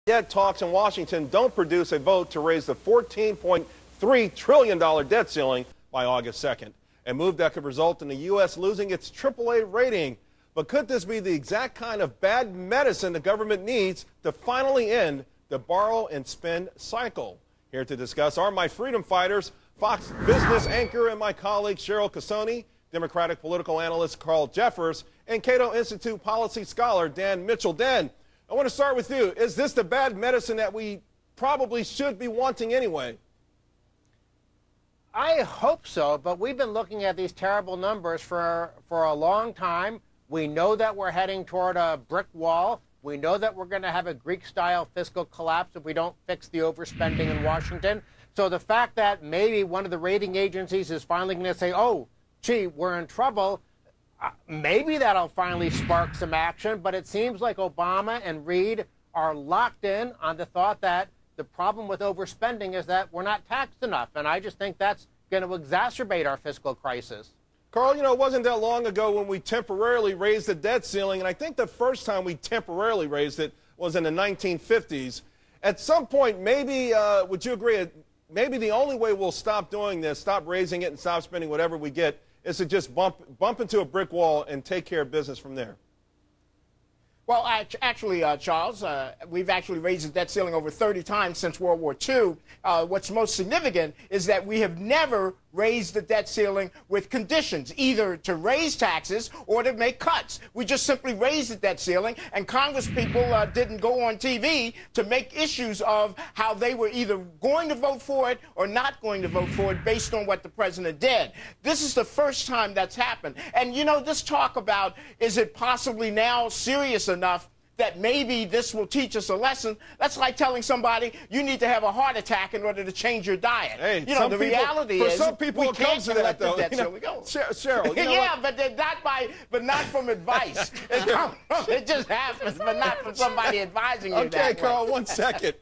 Yet talks in Washington don't produce a vote to raise the $14.3 trillion debt ceiling by August 2nd, a move that could result in the U.S. losing its AAA rating. But could this be the exact kind of bad medicine the government needs to finally end the borrow and spend cycle? Here to discuss are my freedom fighters, Fox Business anchor and my colleague Cheryl Casoni, Democratic political analyst Carl Jeffers, and Cato Institute policy scholar Dan Mitchell. Dan, I want to start with you. Is this the bad medicine that we probably should be wanting anyway? I hope so, but we've been looking at these terrible numbers for a long time. We know that we're heading toward a brick wall. We know that we're going to have a Greek-style fiscal collapse if we don't fix the overspending in Washington. So the fact that maybe one of the rating agencies is finally going to say, oh, gee, we're in trouble, maybe that'll finally spark some action. But it seems like Obama and Reid are locked in on the thought that the problem with overspending is that we're not taxed enough. And I just think that's going to exacerbate our fiscal crisis. Carl, you know, it wasn't that long ago when we temporarily raised the debt ceiling, and I think the first time we temporarily raised it was in the 1950s. At some point, maybe, would you agree, maybe the only way we'll stop doing this, stop raising it and stop spending whatever we get, is to just bump into a brick wall and take care of business from there? Well, actually, Charles, we've actually raised the debt ceiling over 30 times since World War II. What's most significant is that we have never raised the debt ceiling with conditions, either to raise taxes or to make cuts. We just simply raised the debt ceiling, and Congress people didn't go on TV to make issues of how they were either going to vote for it or not going to vote for it based on what the president did. This is the first time that's happened. And, you know, this talk about, is it possibly now serious enough that maybe this will teach us a lesson, that's like telling somebody you need to have a heart attack in order to change your diet. Hey, you know, the reality is, for some people it comes to that, though. Cheryl, you know yeah, but not from advice. It just happens, but not from somebody advising you. Okay, Carl, 1 second.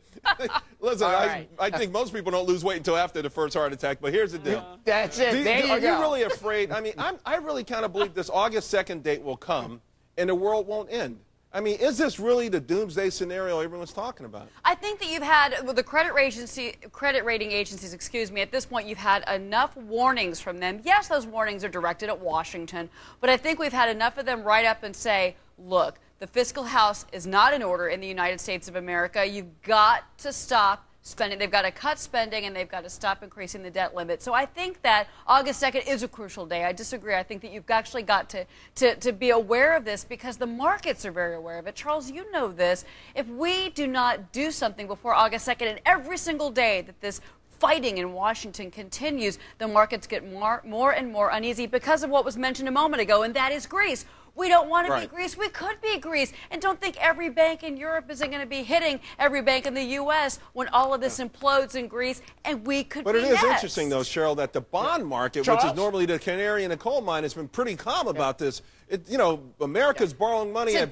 Listen, right. I think most people don't lose weight until after the first heart attack, but here's the deal. That's it. There you go. Are you really afraid? I mean, I really kind of believe this August 2nd date will come and the world won't end. I mean, is this really the doomsday scenario everyone's talking about? I think that you've had, with the credit rating agencies, excuse me, at this point you've had enough warnings from them. Yes, those warnings are directed at Washington, but I think we've had enough of them write up and say, look, the fiscal house is not in order in the United States of America. You've got to stop spending. They've got to cut spending, and they've got to stop increasing the debt limit. So I think that August 2nd is a crucial day. I disagree. I think that you've actually got to be aware of this because the markets are very aware of it. Charles, you know this. If we do not do something before August 2nd, and every single day that this fighting in Washington continues, the markets get more and more uneasy because of what was mentioned a moment ago, and that is Greece. We don't want to be Greece. We could be Greece. And don't think every bank in Europe isn't going to be hitting every bank in the U.S. when all of this implodes in Greece, and we could be But it is interesting, though, Cheryl, that the bond market, which is normally the canary in the coal mine, has been pretty calm about this. You know, America's borrowing money at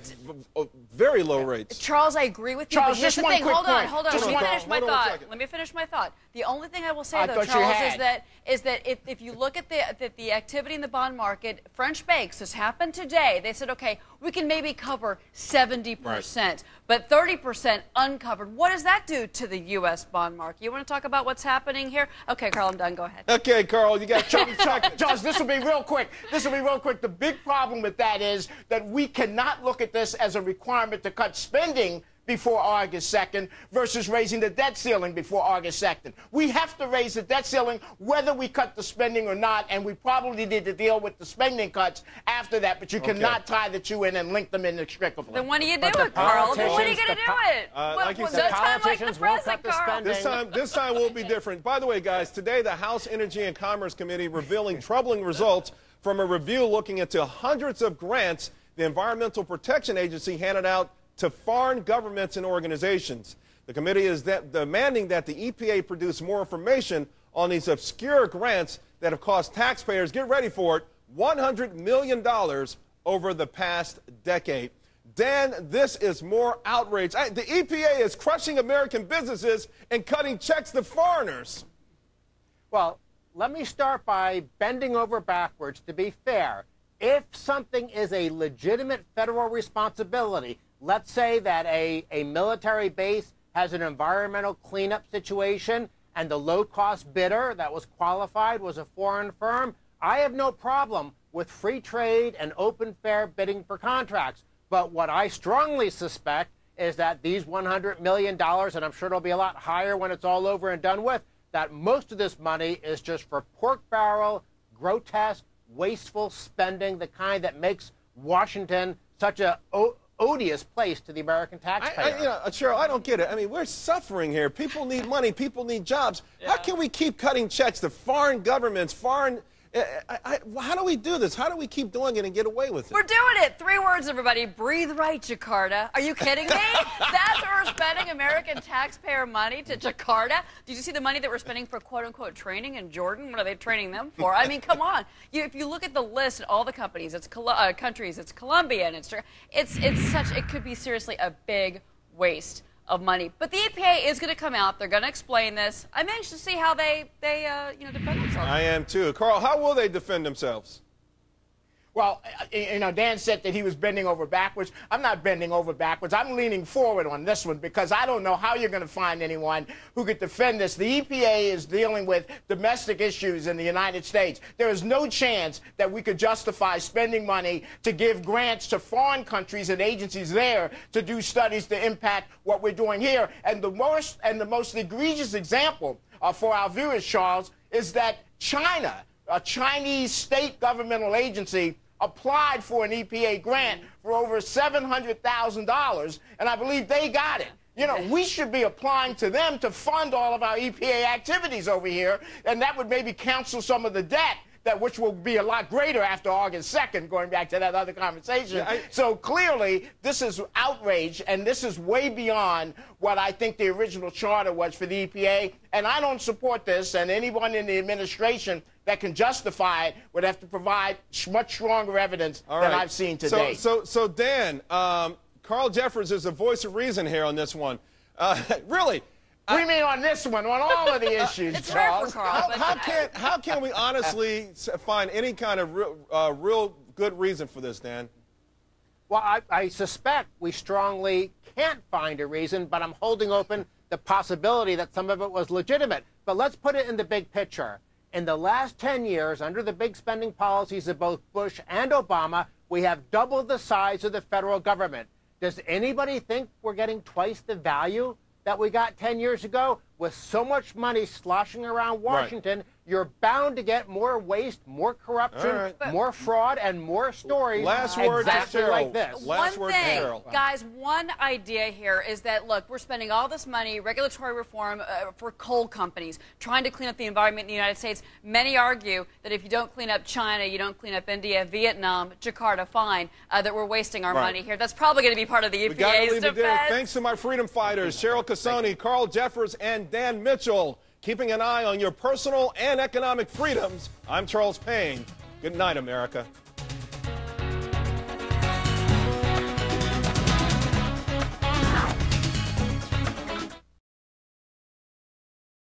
very low rates. Charles, I agree with you. Charles, but here's the thing. Hold on. Let me finish my thought. Let me finish my thought. The only thing I will say, though, Charles, is that if you look at the activity in the bond market, French banks, this happened today, they said, okay, we can maybe cover 70%, but 30% uncovered. What does that do to the U.S. bond market? You want to talk about what's happening here? Okay, Carl, I'm done. Go ahead. Okay, Carl, you got Charles, this will be real quick. This will be real quick. The big problem with that is that we cannot look at this as a requirement to cut spending before August 2nd versus raising the debt ceiling before August 2nd. We have to raise the debt ceiling whether we cut the spending or not, and we probably need to deal with the spending cuts after that, but you cannot tie the two in and link them inextricably. Then when do you do it, Carl? Then when are you going to do it? Like you said, politicians won't cut the spending. This time will be different. By the way, guys, today the House Energy and Commerce Committee revealing troubling results from a review looking into hundreds of grants the Environmental Protection Agency handed out to foreign governments and organizations. The committee is demanding that the EPA produce more information on these obscure grants that have cost taxpayers, get ready for it, $100 million over the past decade. Dan, this is more outrage. The EPA is crushing American businesses and cutting checks to foreigners. Well, let me start by bending over backwards. To be fair, if something is a legitimate federal responsibility, let's say that a military base has an environmental cleanup situation and the low-cost bidder that was qualified was a foreign firm, I have no problem with free trade and open, fair bidding for contracts. But what I strongly suspect is that these $100 million, and I'm sure it'll be a lot higher when it's all over and done with, that most of this money is just for pork barrel, grotesque, wasteful spending, the kind that makes Washington such a odious place to the American taxpayer. Cheryl, I don't get it. I mean, we're suffering here. People need money. People need jobs. Yeah. How can we keep cutting checks to foreign governments, how do we do this? How do we keep doing it and get away with it? We're doing it. 3 words, everybody. Breathe right, Jakarta. Are you kidding me? That's where we're spending American taxpayer money, to Jakarta. Did you see the money that we're spending for quote-unquote training in Jordan? What are they training them for? I mean, come on. If you look at the list of all the companies, it's countries, it's Colombia, and it could be seriously a big waste of money. But the EPA is going to come out. They're going to explain this. I'm anxious to see how they defend themselves. I am too. Carl, how will they defend themselves? Well, Dan said that he was bending over backwards. I'm not bending over backwards. I'm leaning forward on this one because I don't know how you're going to find anyone who could defend this. The EPA is dealing with domestic issues in the United States. There is no chance that we could justify spending money to give grants to foreign countries and agencies there to do studies to impact what we're doing here. And the most egregious example for our viewers, Charles, is that China, a Chinese state governmental agency, applied for an EPA grant for over $700,000, and I believe they got it. We should be applying to them to fund all of our EPA activities over here, and that would maybe cancel some of the debt, which will be a lot greater after August 2nd, going back to that other conversation. Yeah, so clearly, this is outrage, and this is way beyond what I think the original charter was for the EPA, and I don't support this, and anyone in the administration that can justify it would have to provide much stronger evidence than I've seen today. So Dan, Carl Jeffers is a voice of reason here on this one. Really? What do you mean on this one, on all of the issues, it's Charles? Hard for Carl, how can we honestly find any kind of real good reason for this, Dan? Well, I suspect we strongly can't find a reason, but I'm holding open the possibility that some of it was legitimate. But let's put it in the big picture. In the last 10 years, under the big spending policies of both Bush and Obama, we have doubled the size of the federal government. Does anybody think we're getting twice the value that we got 10 years ago? With so much money sloshing around Washington, you're bound to get more waste, more corruption, more fraud, and more stories exactly like this. Last word, Cheryl. Guys, one idea here is that, look, we're spending all this money, regulatory reform for coal companies, trying to clean up the environment in the United States. Many argue that if you don't clean up China, you don't clean up India, Vietnam, Jakarta, fine, that we're wasting our money here. That's probably going to be part of the EPA's defense. Thanks to my freedom fighters, Cheryl Casoni, Carl Jeffers, and Dan Mitchell. Keeping an eye on your personal and economic freedoms, I'm Charles Payne. Good night, America.